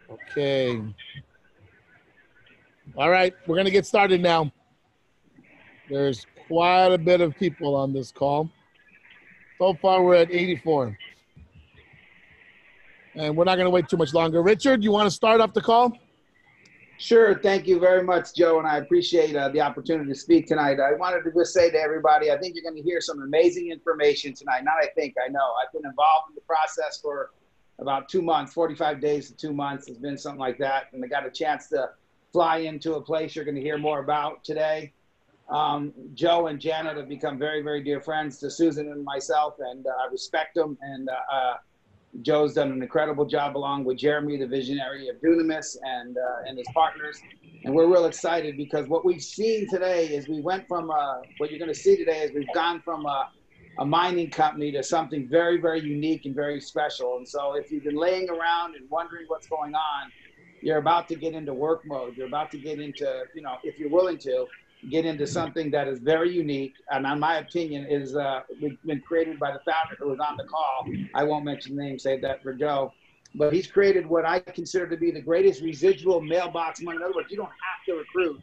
Okay. All right, we're going to get started now. There's quite a bit of people on this call. So far, we're at 84. And we're not going to wait too much longer. Richard, you want to start off the call? Sure. Thank you very much, Joe, and I appreciate the opportunity to speak tonight. I wanted to just say to everybody, I think you're going to hear some amazing information tonight. Not I think, I know. I've been involved in the process for about 2 months, 45 days to 2 months. It's been something like that, and I got a chance to fly into a place you're going to hear more about today. Joe and Janet have become very, very dear friends to Susan and myself, and I respect them. And Joe's done an incredible job along with Jeremy, the visionary of Dunamis, and his partners. And we're real excited because what we've seen today is we went from, what you're going to see today is we've gone from a mining company to something very, very unique and very special. And so if you've been laying around and wondering what's going on, you're about to get into work mode. You're about to get into, you know, if you're willing to, get into something that is very unique, and in my opinion is been created by the founder who was on the call. I won't mention the name, save that for Joe, but he's created what I consider to be the greatest residual mailbox money. In other words, you don't have to recruit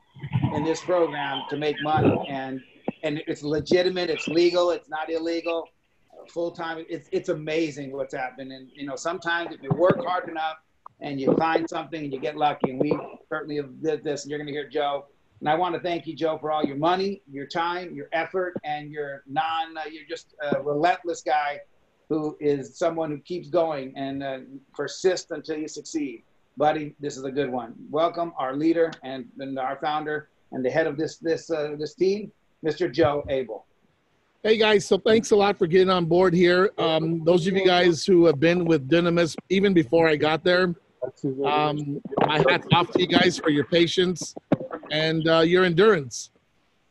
in this program to make money, and it's legitimate, it's legal, it's not illegal, full-time. It's amazing what's happened. And you know, sometimes if you work hard enough and you find something and you get lucky, and we certainly have did this, and you're going to hear Joe. And I want to thank you, Joe, for all your money, your time, your effort, and you're just a relentless guy who is someone who keeps going and persists until you succeed. Buddy, this is a good one. Welcome our leader and our founder and the head of this team, Mr. Joe Abel. Hey guys, so thanks a lot for getting on board here. Those of you guys who have been with Dunamis even before I got there, my hat's off to you guys for your patience and your endurance.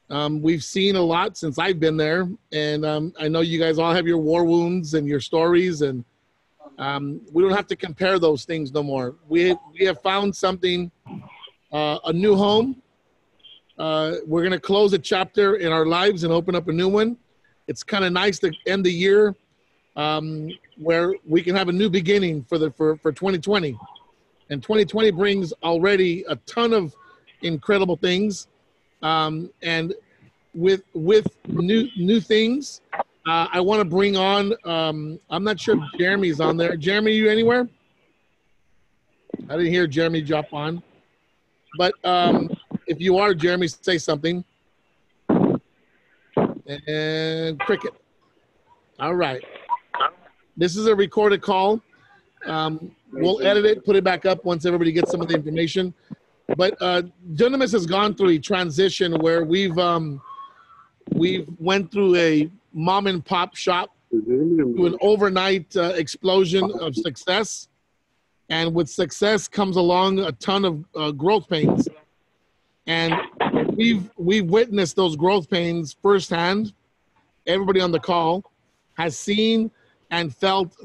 We've seen a lot since I've been there, and I know you guys all have your war wounds and your stories, and we don't have to compare those things no more. We have found something, a new home. We're going to close a chapter in our lives and open up a new one. It's kind of nice to end the year where we can have a new beginning for 2020. And 2020 brings already a ton of incredible things, and with new things. I want to bring on. I'm not sure if Jeremy's on there. Jeremy, you anywhere? I didn't hear Jeremy drop on, but if you are, Jeremy, say something. And cricket. All right. This is a recorded call. We'll edit it, put it back up once everybody gets some of the information. But Dunamis has gone through a transition where we've went through a mom and pop shop to an overnight explosion of success, and with success comes along a ton of growth pains, and we've witnessed those growth pains firsthand. Everybody on the call has seen and felt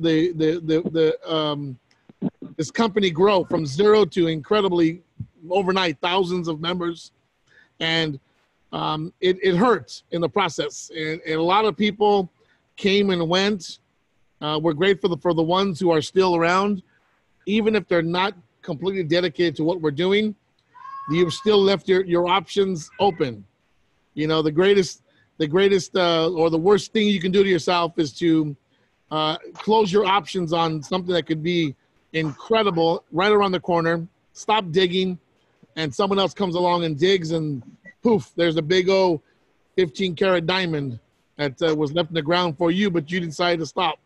this company grow from zero to incredibly overnight, thousands of members, and it hurts in the process. And a lot of people came and went. We're grateful for the ones who are still around, even if they're not completely dedicated to what we're doing. You've still left your options open. You know, the greatest or the worst thing you can do to yourself is to close your options on something that could be incredible right around the corner. Stop digging, and someone else comes along and digs, and poof, there's a big old 15-karat diamond that was left in the ground for you, but you decided to stop.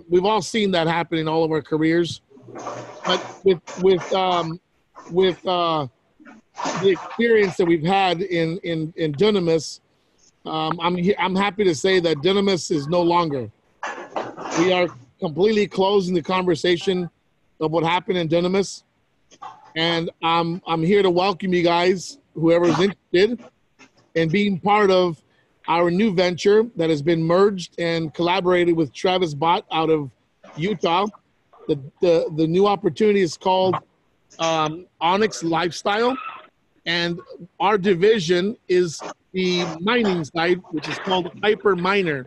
We've all seen that happen in all of our careers, but with the experience that we've had in Dunamis, I'm happy to say that Dunamis is no longer. We are completely closing the conversation of what happened in Dunamis. And I'm here to welcome you guys, whoever's interested, in being part of our new venture that has been merged and collaborated with Travis Bott out of Utah. The new opportunity is called Onyx Lifestyle, and our division is the mining side, which is called Hyper Miner.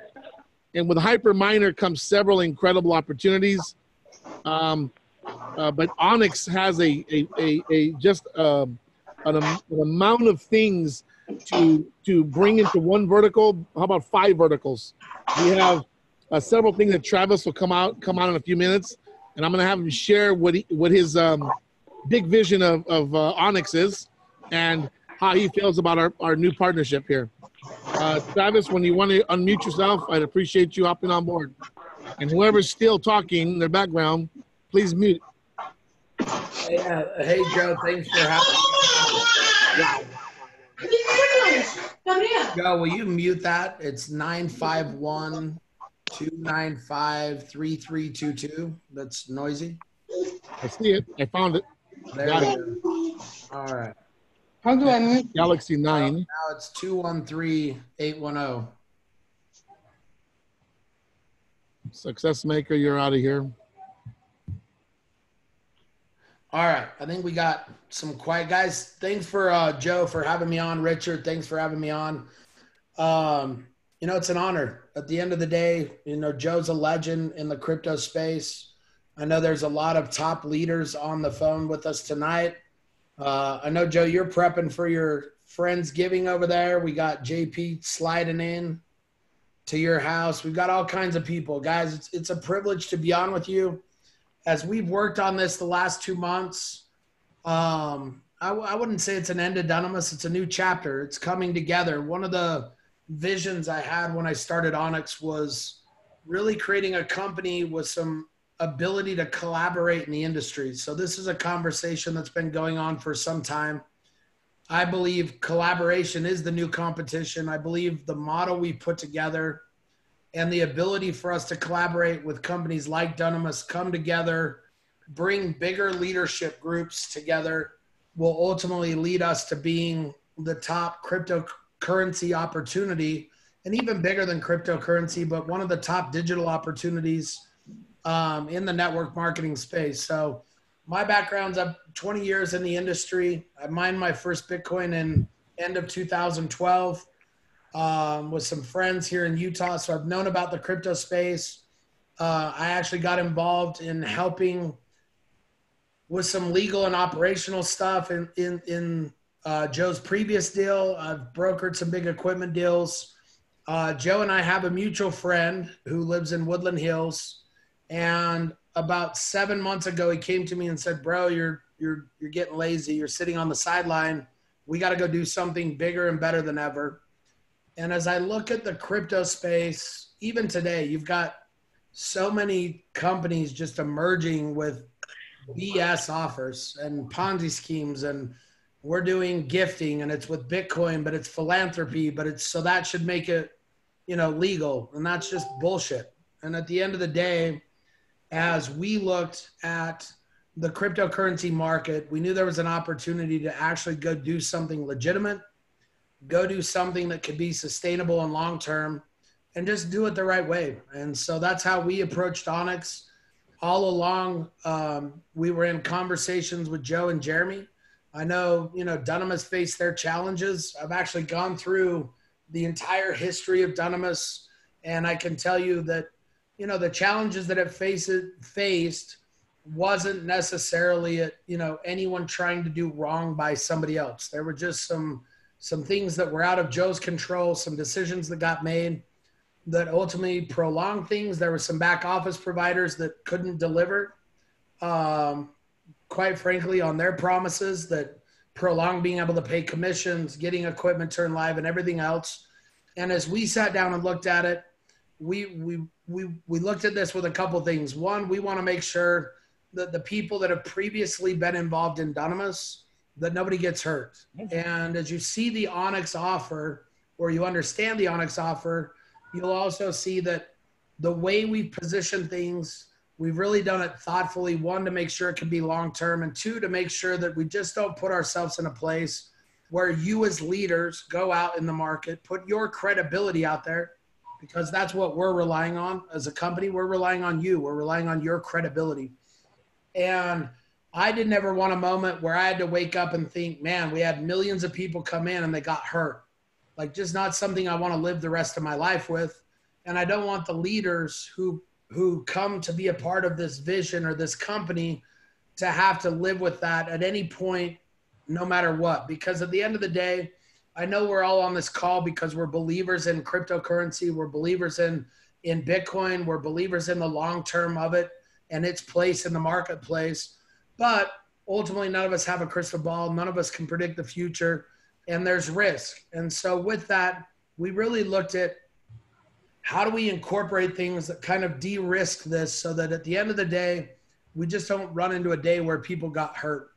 And with Hyper Miner comes several incredible opportunities. but Onyx has an amount of things to bring into one vertical. How about 5 verticals? We have several things that Travis will come on in a few minutes, and I'm going to have him share what his big vision of Onyx is, and how he feels about our new partnership here. Travis, when you want to unmute yourself, I'd appreciate you hopping on board. And whoever's still talking in their background, please mute. Hey Joe, thanks for having me. Joe, will you mute that? It's 951-295-3322. That's noisy. I see it. I found it. There we go. All right. How do I mute? Galaxy 9. Now it's 213-810. Success Maker, you're out of here. All right. I think we got some quiet guys. Thanks for Joe for having me on. Richard, thanks for having me on. It's an honor. At the end of the day, Joe's a legend in the crypto space. I know there's a lot of top leaders on the phone with us tonight. I know, Joe, you're prepping for your Friendsgiving over there. We got JP sliding in to your house. We've got all kinds of people. Guys, it's a privilege to be on with you. As we've worked on this the last 2 months, I wouldn't say it's an end to Dunamis. It's a new chapter. It's coming together. One of the visions I had when I started Onyx was really creating a company with some ability to collaborate in the industry. So this is a conversation that's been going on for some time. I believe collaboration is the new competition. I believe the model we put together and the ability for us to collaborate with companies like Dunamis, come together, bring bigger leadership groups together, will ultimately lead us to being the top cryptocurrency opportunity, and even bigger than cryptocurrency, but one of the top digital opportunities in the network marketing space. So my background's up 20 years in the industry. I mined my first Bitcoin in end of 2012 with some friends here in Utah. So I've known about the crypto space. I actually got involved in helping with some legal and operational stuff in Joe's previous deal. I've brokered some big equipment deals. Joe and I have a mutual friend who lives in Woodland Hills, and about 7 months ago, he came to me and said, "Bro, you're getting lazy. You're sitting on the sideline. We got to go do something bigger and better than ever." And as I look at the crypto space, even today, you've got so many companies just emerging with BS offers and Ponzi schemes, and we're doing gifting, and it's with Bitcoin, but it's philanthropy, but it's so that should make it, legal, and that's just bullshit. And at the end of the day, as we looked at the cryptocurrency market, we knew there was an opportunity to actually go do something legitimate, go do something that could be sustainable and long-term, and just do it the right way. And so that's how we approached Onyx. All along, we were in conversations with Joe and Jeremy. I know, Dunamis faced their challenges. I've actually gone through the entire history of Dunamis, and I can tell you that, the challenges that it faced wasn't necessarily, anyone trying to do wrong by somebody else. There were just some things that were out of Joe's control, some decisions that got made that ultimately prolonged things. There were some back office providers that couldn't deliver, quite frankly, on their promises, that prolonged being able to pay commissions, getting equipment turned live, and everything else. And as we sat down and looked at it, we looked at this with a couple things. One, we want to make sure that the people that have previously been involved in Dunamis, that nobody gets hurt. And as you see the Onyx offer, or you understand the Onyx offer, you'll also see that the way we position things, we've really done it thoughtfully. One, to make sure it can be long-term, and two, to make sure that we just don't put ourselves in a place where you as leaders go out in the market, put your credibility out there, because that's what we're relying on as a company. We're relying on you. We're relying on your credibility. And I didn't ever want a moment where I had to wake up and think, man, we had millions of people come in and they got hurt. Like, just not something I want to live the rest of my life with. And I don't want the leaders who come to be a part of this vision or this company to have to live with that at any point, no matter what. Because at the end of the day, I know we're all on this call because we're believers in cryptocurrency. We're believers in Bitcoin. We're believers in the long term of it and its place in the marketplace. But ultimately, none of us have a crystal ball. None of us can predict the future, and there's risk. And so with that, we really looked at how do we incorporate things that kind of de-risk this so that at the end of the day, we just don't run into a day where people got hurt.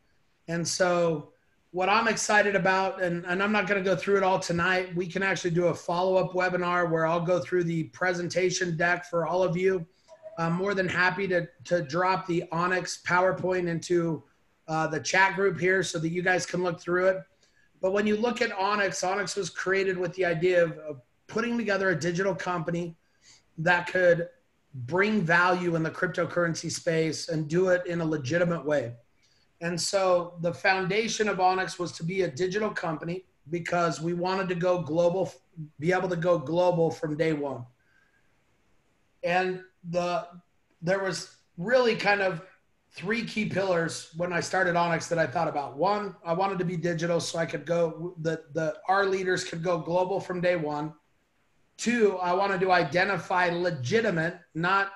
And so what I'm excited about, and I'm not going to go through it all tonight. We can actually do a follow-up webinar where I'll go through the presentation deck for all of you. I'm more than happy to drop the Onyx PowerPoint into the chat group here so that you guys can look through it. But when you look at Onyx, Onyx was created with the idea of putting together a digital company that could bring value in the cryptocurrency space and do it in a legitimate way. And so the foundation of Onyx was to be a digital company because we wanted to go global, be able to go global from day one. And there was really kind of three key pillars when I started Onyx that I thought about. One, I wanted to be digital so I could go, our leaders could go global from day one. Two, I wanted to identify legitimate, not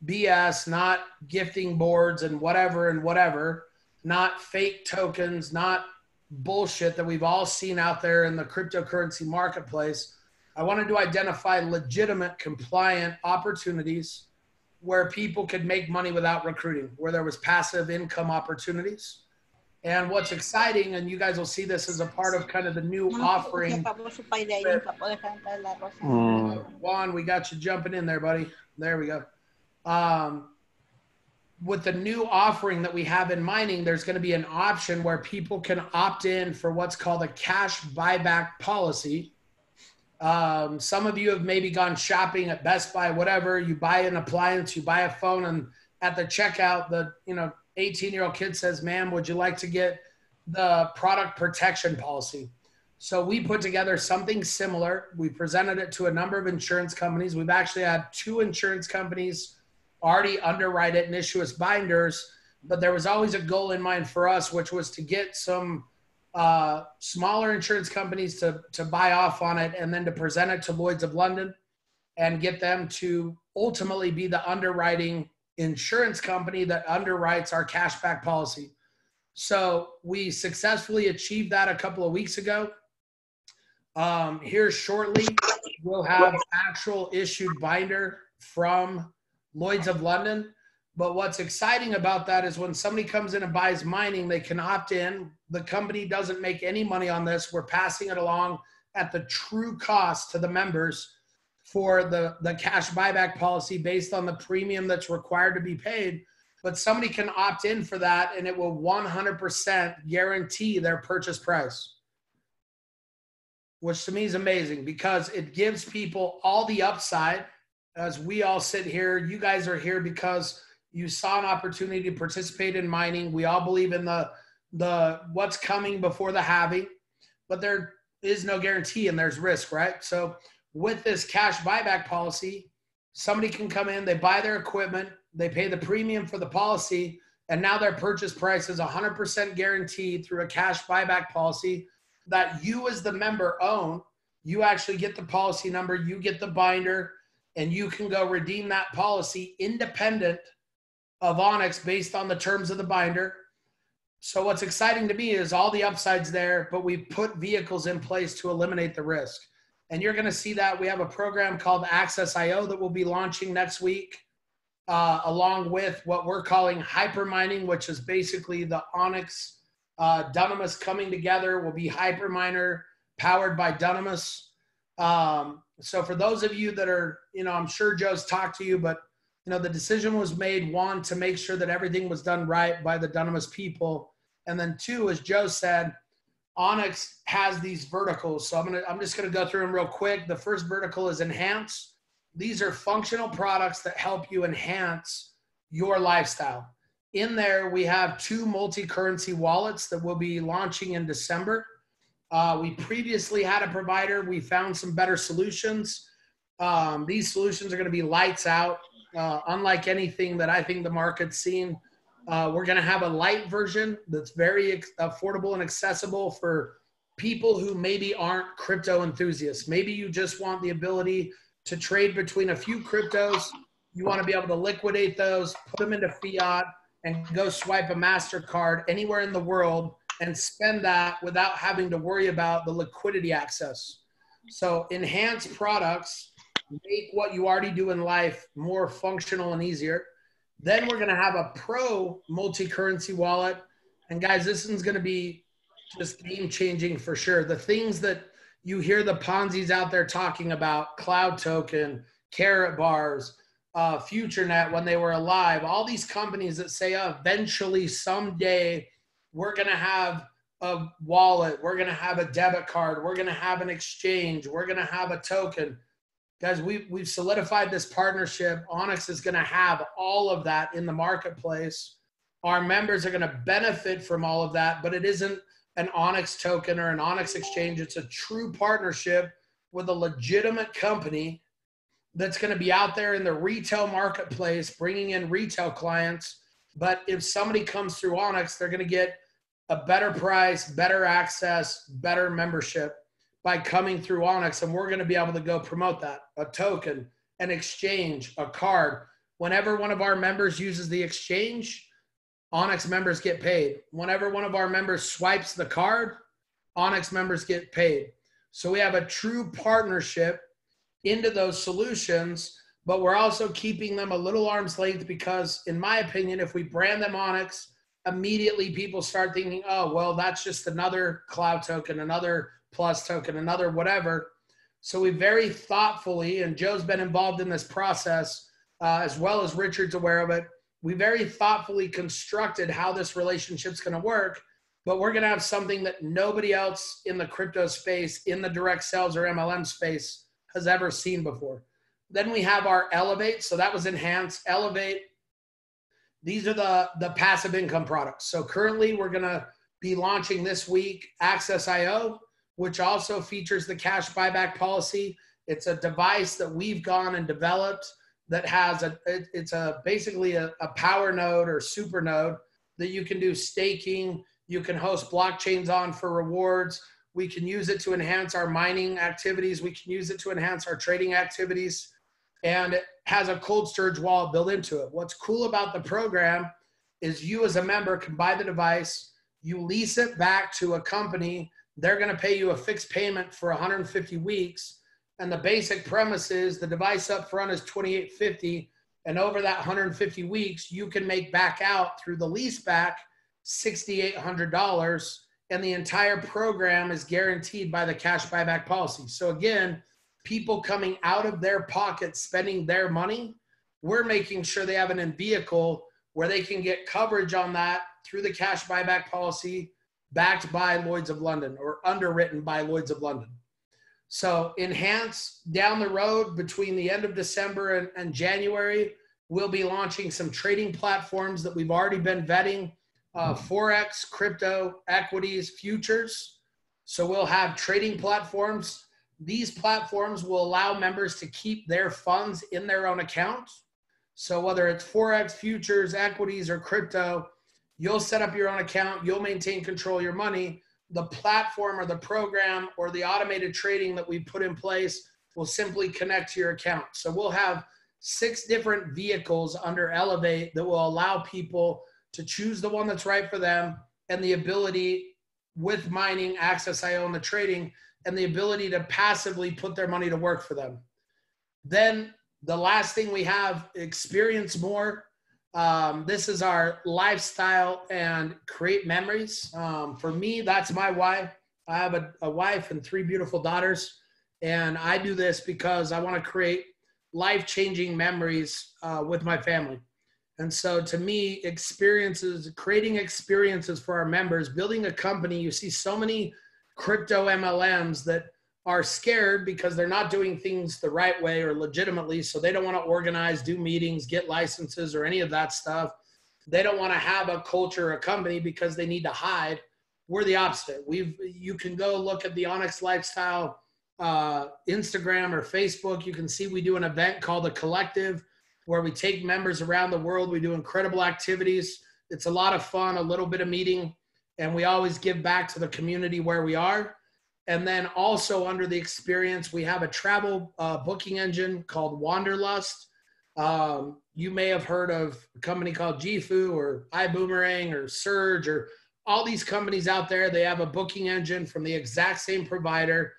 BS, not gifting boards and whatever, not fake tokens, not bullshit that we've all seen out there in the cryptocurrency marketplace. I wanted to identify legitimate, compliant opportunities where people could make money without recruiting, where there was passive income opportunities. And what's exciting, and you guys will see this as a part of kind of the new offering. Juan, we got you jumping in there, buddy. There we go. With the new offering that we have in mining, there's going to be an option where people can opt in for what's called a cash buyback policy. Some of you have maybe gone shopping at Best Buy, whatever. You buy an appliance, you buy a phone, and at the checkout, the 18-year-old kid says, "Ma'am, would you like to get the product protection policy?" So we put together something similar. We presented it to a number of insurance companies. We've actually had 2 insurance companies already underwrite it and issue us binders, but there was always a goal in mind for us, which was to get some smaller insurance companies to buy off on it and then to present it to Lloyd's of London and get them to ultimately be the underwriting insurance company that underwrites our cashback policy. So we successfully achieved that a couple of weeks ago. Here shortly, we'll have actual issued binder from Lloyd's of London. But what's exciting about that is when somebody comes in and buys mining, they can opt in. The company doesn't make any money on this. We're passing it along at the true cost to the members for the cash buyback policy based on the premium that's required to be paid. But somebody can opt in for that and it will 100% guarantee their purchase price, which to me is amazing because it gives people all the upside. As we all sit here, you guys are here because you saw an opportunity to participate in mining. We all believe in the what's coming before the halving, but there is no guarantee and there's risk, right? So with this cash buyback policy, somebody can come in, they buy their equipment, they pay the premium for the policy, and now their purchase price is 100% guaranteed through a cash buyback policy that you as the member own. You actually get the policy number, you get the binder, and you can go redeem that policy independent of Onyx based on the terms of the binder. So what's exciting to me is all the upsides there, but we've put vehicles in place to eliminate the risk. And you're going to see that we have a program called Access.io that we'll be launching next week, along with what we're calling hypermining, which is basically the Onyx Dunamis coming together. Will be hyperminer powered by Dunamis. So for those of you that are, I'm sure Joe's talked to you, but the decision was made, one, to make sure that everything was done right by the Dunamis people. And then two, as Joe said, Onyx has these verticals. So I'm just going to go through them real quick. The first vertical is enhance. These are functional products that help you enhance your lifestyle. In there, we have 2 multi-currency wallets that we'll be launching in December. We previously had a provider. We found some better solutions. These solutions are going to be lights out, unlike anything that I think the market's seen We're going to have a light version that's very affordable and accessible for people who maybe aren't crypto enthusiasts. Maybe you just want the ability to trade between a few cryptos. You want to be able to liquidate those, put them into fiat, and go swipe a MasterCard anywhere in the world and spend that without having to worry about the liquidity access. So enhanced products make what you already do in life more functional and easier. Then we're going to have a pro multi-currency wallet. And guys, this one's going to be just game-changing for sure. The things that you hear the Ponzi's out there talking about, Cloud Token, Carrot Bars, FutureNet when they were alive, all these companies that say, eventually, someday, we're going to have a wallet, we're going to have a debit card, we're going to have an exchange, we're going to have a token. Guys, we've solidified this partnership. Onyx is going to have all of that in the marketplace. Our members are going to benefit from all of that, but it isn't an Onyx token or an Onyx exchange. It's a true partnership with a legitimate company that's going to be out there in the retail marketplace, bringing in retail clients. But if somebody comes through Onyx, they're going to get a better price, better access, better membership by coming through Onyx, and we're going to be able to go promote that, a token, an exchange, a card. Whenever one of our members uses the exchange, Onyx members get paid. Whenever one of our members swipes the card, Onyx members get paid. So we have a true partnership into those solutions, but we're also keeping them a little arm's length because, in my opinion, if we brand them Onyx, immediately people start thinking, oh, well, that's just another cloud token, another plus token, another whatever. So we very thoughtfully, and Joe's been involved in this process, as well as Richard's aware of it, we very thoughtfully constructed how this relationship's going to work, but we're going to have something that nobody else in the crypto space, in the direct sales or MLM space has ever seen before. Then we have our Elevate. So that was enhanced. Elevate. These are the passive income products. So currently we're going to be launching this week Access.io, which also features the cash buyback policy. It's a device that we've gone and developed that has basically a power node or super node that you can do staking. You can host blockchains on for rewards. We can use it to enhance our mining activities. We can use it to enhance our trading activities. And it has a cold storage wallet built into it. What's cool about the program is you as a member can buy the device, you lease it back to a company. They're going to pay you a fixed payment for 150 weeks. And the basic premise is the device up front is $2,850. And over that 150 weeks, you can make back out through the lease back $6,800. And the entire program is guaranteed by the cash buyback policy. So again, people coming out of their pocket, spending their money, we're making sure they have an in vehicle where they can get coverage on that through the cash buyback policy, backed by Lloyd's of London or underwritten by Lloyd's of London. So enhance down the road between the end of December and January, we'll be launching some trading platforms that we've already been vetting, Forex, crypto, equities, futures. So we'll have trading platforms. These platforms will allow members to keep their funds in their own account. So whether it's Forex, futures, equities, or crypto, you'll set up your own account. You'll maintain control of your money. The platform or the program or the automated trading that we put in place will simply connect to your account. So we'll have 6 different vehicles under Elevate that will allow people to choose the one that's right for them, and the ability with mining, Access.io, and the trading, and the ability to passively put their money to work for them. Then the last thing we have, experience more. This is our lifestyle and create memories. For me, that's my why. I have a wife and 3 beautiful daughters, and I do this because I want to create life-changing memories with my family. And so to me, experiences, creating experiences for our members, building a company, you see so many crypto MLMs that are scared because they're not doing things the right way or legitimately. So they don't want to organize, do meetings, get licenses, or any of that stuff. They don't want to have a culture or a company because they need to hide. We're the opposite. You can go look at the Onyx Lifestyle Instagram or Facebook. You can see we do an event called The Collective, where we take members around the world. We do incredible activities. It's a lot of fun, a little bit of meeting, and we always give back to the community where we are. And then also under the experience, we have a travel booking engine called Wanderlust. You may have heard of a company called Gifu or iBoomerang or Surge or all these companies out there. They have a booking engine from the exact same provider.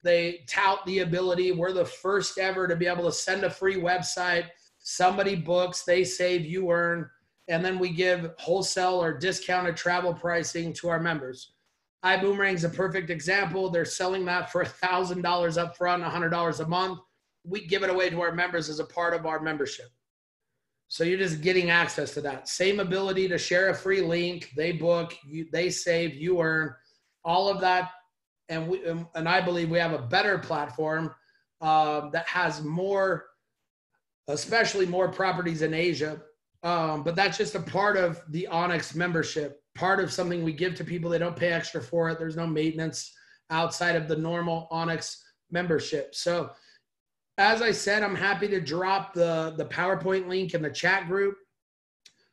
They tout the ability. We're the first ever to be able to send a free website. Somebody books, they save, you earn. And then we give wholesale or discounted travel pricing to our members. iBoomerang is a perfect example. They're selling that for $1,000 up front, $100 a month. We give it away to our members as a part of our membership. So you're just getting access to that. Same ability to share a free link. They book, they save, you earn, all of that. And I believe we have a better platform that has more, especially more properties in Asia. But that's just a part of the Onyx membership, part of something we give to people. They don't pay extra for it. There's no maintenance outside of the normal Onyx membership. So as I said, I'm happy to drop the PowerPoint link in the chat group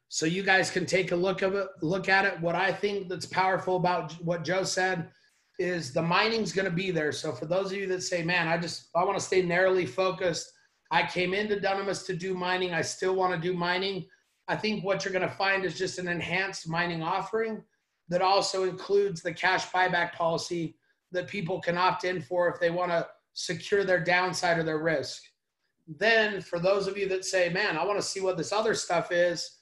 so you guys can take a look at it. What I think that's powerful about what Joe said is the mining's going to be there. So for those of you that say, man, I want to stay narrowly focused. I came into Dunamis to do mining. I still want to do mining. I think what you're going to find is just an enhanced mining offering that also includes the cash buyback policy that people can opt in for if they want to secure their downside or their risk. Then for those of you that say, man, I want to see what this other stuff is,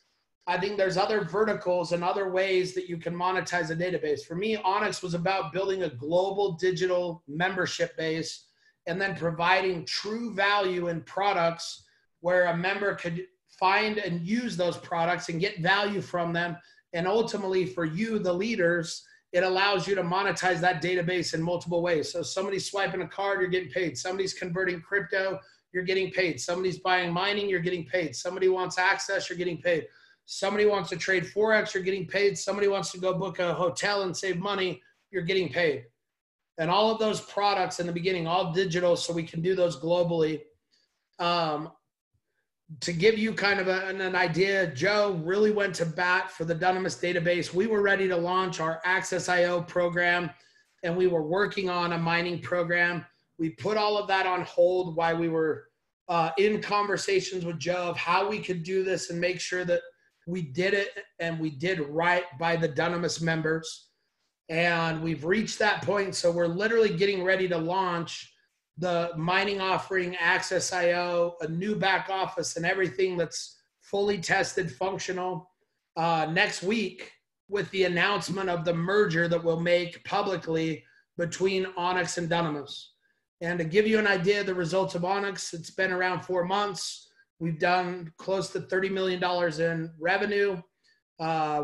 I think there's other verticals and other ways that you can monetize a database. For me, Onyx was about building a global digital membership base and then providing true value in products where a member could find and use those products and get value from them. And ultimately for you, the leaders, it allows you to monetize that database in multiple ways. So somebody's swiping a card, you're getting paid. Somebody's converting crypto, you're getting paid. Somebody's buying mining, you're getting paid. Somebody wants access, you're getting paid. Somebody wants to trade Forex, you're getting paid. Somebody wants to go book a hotel and save money, you're getting paid. And all of those products in the beginning, all digital, so we can do those globally. To give you kind of an idea, Joe really went to bat for the Dunamis database. We were ready to launch our Access.io program, and we were working on a mining program. We put all of that on hold while we were in conversations with Joe of how we could do this and make sure that we did it and we did right by the Dunamis members. And we've reached that point. So we're literally getting ready to launch the mining offering, Access.io, a new back office and everything that's fully tested, functional next week with the announcement of the merger that we'll make publicly between Onyx and Dunamis. And to give you an idea of the results of Onyx, it's been around 4 months. We've done close to $30 million in revenue.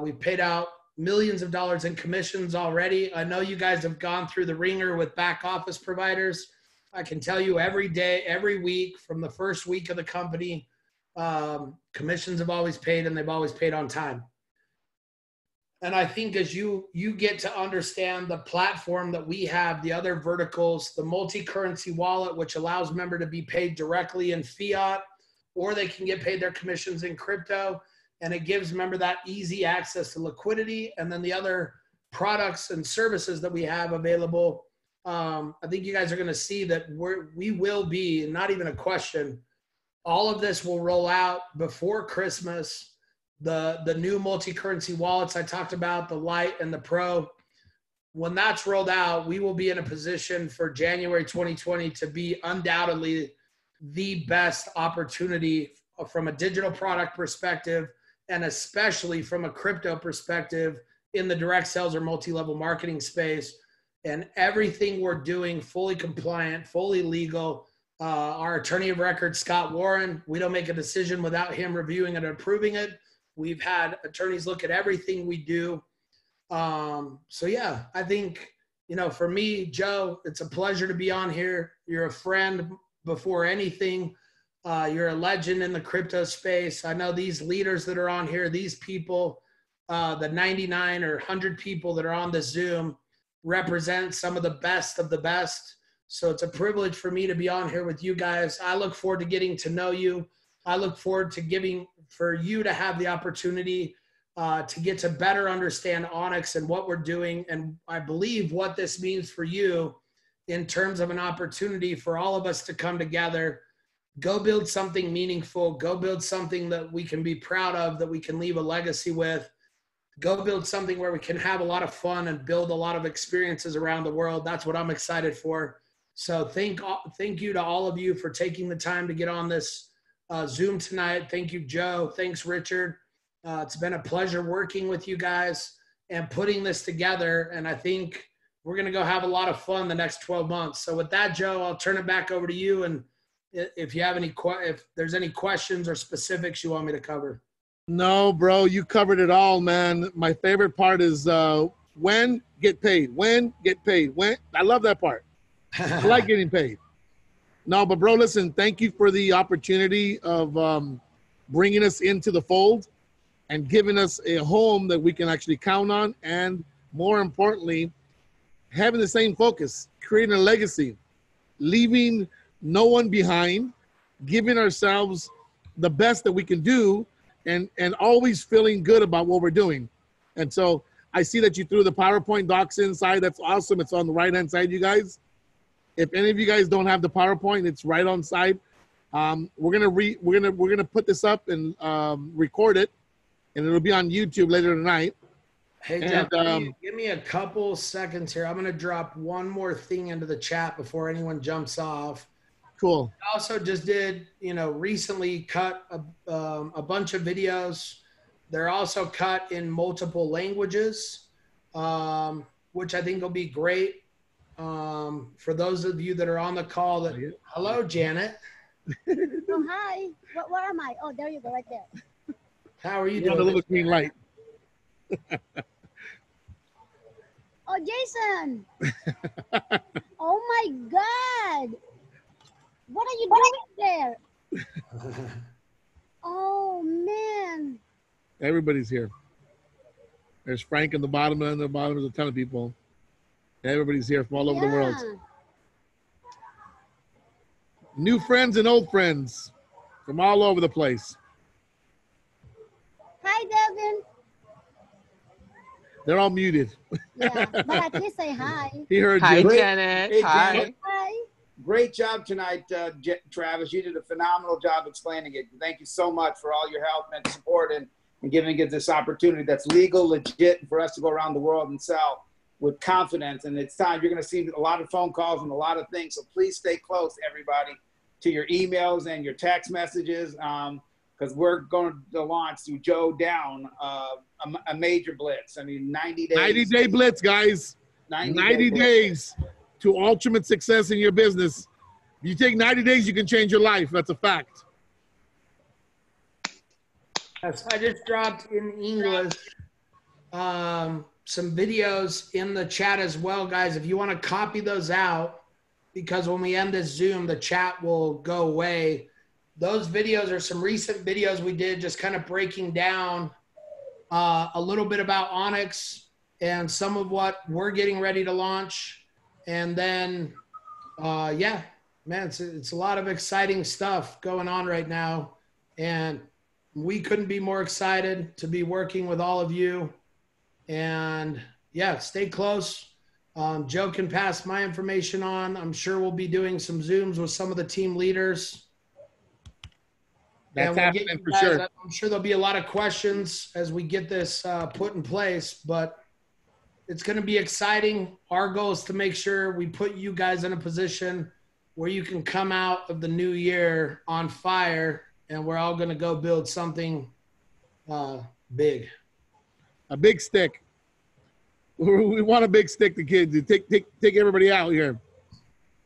We've paid out millions of dollars in commissions already. I know you guys have gone through the ringer with back office providers. I can tell you every day, every week, from the first week of the company, commissions have always paid and they've always paid on time. And I think as you get to understand the platform that we have, the other verticals, the multi-currency wallet, which allows member to be paid directly in fiat, or they can get paid their commissions in crypto. And it gives member that easy access to liquidity. And then the other products and services that we have available, I think you guys are going to see that we will be, not even a question, all of this will roll out before Christmas. The new multi-currency wallets I talked about, the Lite and the Pro, when that's rolled out, we will be in a position for January 2020 to be undoubtedly the best opportunity from a digital product perspective, and especially from a crypto perspective in the direct sales or multi-level marketing space. And everything we're doing, fully compliant, fully legal. Our attorney of record, Scott Warren, we don't make a decision without him reviewing and approving it. We've had attorneys look at everything we do. So yeah, I think, for me, Joe, it's a pleasure to be on here. You're a friend before anything. You're a legend in the crypto space. I know these leaders that are on here, these people, the 99 or 100 people that are on the Zoom represent some of the best of the best. So it's a privilege for me to be on here with you guys. I look forward to getting to know you. I look forward to for you to have the opportunity to get to better understand Onyx and what we're doing. And I believe what this means for you in terms of an opportunity for all of us to come together, go build something meaningful, go build something that we can be proud of, that we can leave a legacy with, go build something where we can have a lot of fun and build a lot of experiences around the world. That's what I'm excited for. So thank you to all of you for taking the time to get on this Zoom tonight. Thank you, Joe. Thanks, Richard. It's been a pleasure working with you guys and putting this together. And I think we're going to go have a lot of fun the next 12 months. So with that, Joe, I'll turn it back over to you. And if you have if there's any questions or specifics you want me to cover. No, bro, you covered it all, man. My favorite part is when get paid. When get paid. When. I love that part. I like getting paid. No, but bro, listen, thank you for the opportunity of bringing us into the fold and giving us a home that we can actually count on. And more importantly, having the same focus, creating a legacy, leaving no one behind, giving ourselves the best that we can do, and always feeling good about what we're doing. And so I see that you threw the PowerPoint docs inside. That's awesome. It's on the right-hand side, you guys. If any of you guys don't have the PowerPoint, it's right on side. We're gonna put this up and record it, and it'll be on YouTube later tonight. Hey, Jeff, give me a couple seconds here. I'm gonna drop one more thing into the chat before anyone jumps off. Cool. I also just did, recently cut a bunch of videos. They're also cut in multiple languages, which I think will be great. For those of you that are on the call, hello, Janet. Oh, hi. Where am I? Oh, there you go, right there. How are you doing? On the little green light. Oh, Jason. Oh, my God. What are you doing there? Oh, man. Everybody's here. There's Frank in the bottom, and the bottom is a ton of people. Everybody's here from all over the world. New friends and old friends from all over the place. Hi, Devin. They're all muted. Yeah, but at least say hi. He heard Hi, you. Janet. Hey, Hi. Janet. Hi. Great job tonight, Travis. You did a phenomenal job explaining it. Thank you so much for all your help and support and giving us this opportunity that's legal, legit, for us to go around the world and sell with confidence. And it's time. You're going to see a lot of phone calls and a lot of things. So please stay close, everybody, to your emails and your text messages, because we're going to launch through Joe down a major blitz. I mean, 90 days. 90-day blitz, guys. 90 days to ultimate success in your business. If you take 90 days, you can change your life. That's a fact. Yes, I just dropped in English some videos in the chat as well, guys. If you want to copy those out, because when we end this Zoom, the chat will go away. Those videos are some recent videos we did, just kind of breaking down a little bit about Onyx and some of what we're getting ready to launch. And then, yeah, man, it's a lot of exciting stuff going on right now. And we couldn't be more excited to be working with all of you. And yeah, stay close. Joe can pass my information on. I'm sure we'll be doing some Zooms with some of the team leaders. That's happening for sure. I'm sure there'll be a lot of questions as we get this put in place, but it's going to be exciting. Our goal is to make sure we put you guys in a position where you can come out of the new year on fire, and we're all going to go build something big. A big stick. We want a big stick to kids to take everybody out here.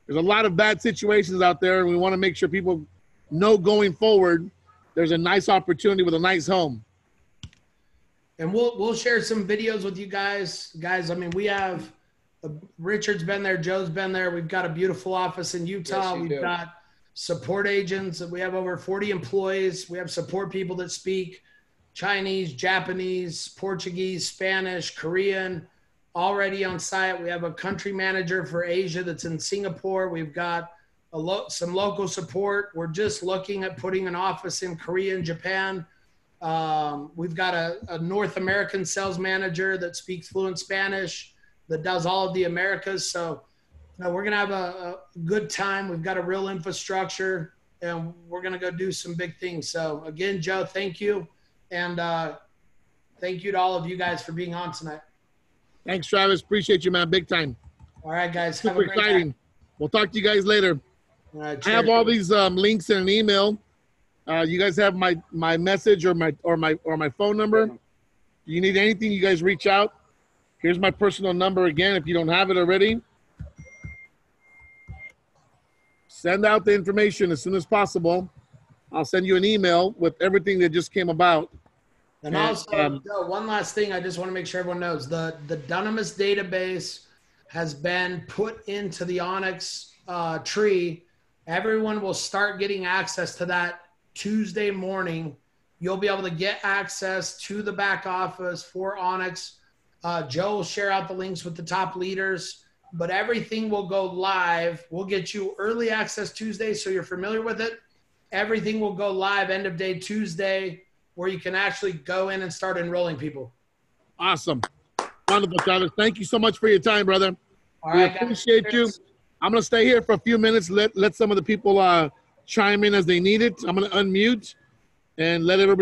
There's a lot of bad situations out there, and we want to make sure people know going forward there's a nice opportunity with a nice home. And we'll share some videos with you guys. Guys, I mean, we have Richard's been there, Joe's been there. We've got a beautiful office in Utah. Yes, We've got support agents. We have over 40 employees. We have support people that speak Chinese, Japanese, Portuguese, Spanish, Korean, already on site. We have a country manager for Asia that's in Singapore. We've got some local support. We're just looking at putting an office in Korea and Japan. We've got a North American sales manager that speaks fluent Spanish that does all of the Americas. So we're going to have a good time. We've got a real infrastructure, and we're going to go do some big things. So again, Joe, thank you. And thank you to all of you guys for being on tonight. Thanks, Travis. Appreciate you, man. Big time. All right, guys. Super exciting. Time. We'll talk to you guys later. All right, I have all these links in an email. You guys have my message or my phone number. If you need anything, you guys reach out. Here's my personal number again. If you don't have it already, send out the information as soon as possible. I'll send you an email with everything that just came about. And also, Joe, one last thing I just want to make sure everyone knows. The Dunamis database has been put into the Onyx tree. Everyone will start getting access to that Tuesday morning. You'll be able to get access to the back office for Onyx. Joe will share out the links with the top leaders, but everything will go live. We'll get you early access Tuesday so you're familiar with it. Everything will go live end of day Tuesday, where you can actually go in and start enrolling people. Awesome. Wonderful, Travis. Thank you so much for your time, brother. All right, we appreciate you. I'm going to stay here for a few minutes. Let some of the people chime in as they need it. I'm going to unmute and let everybody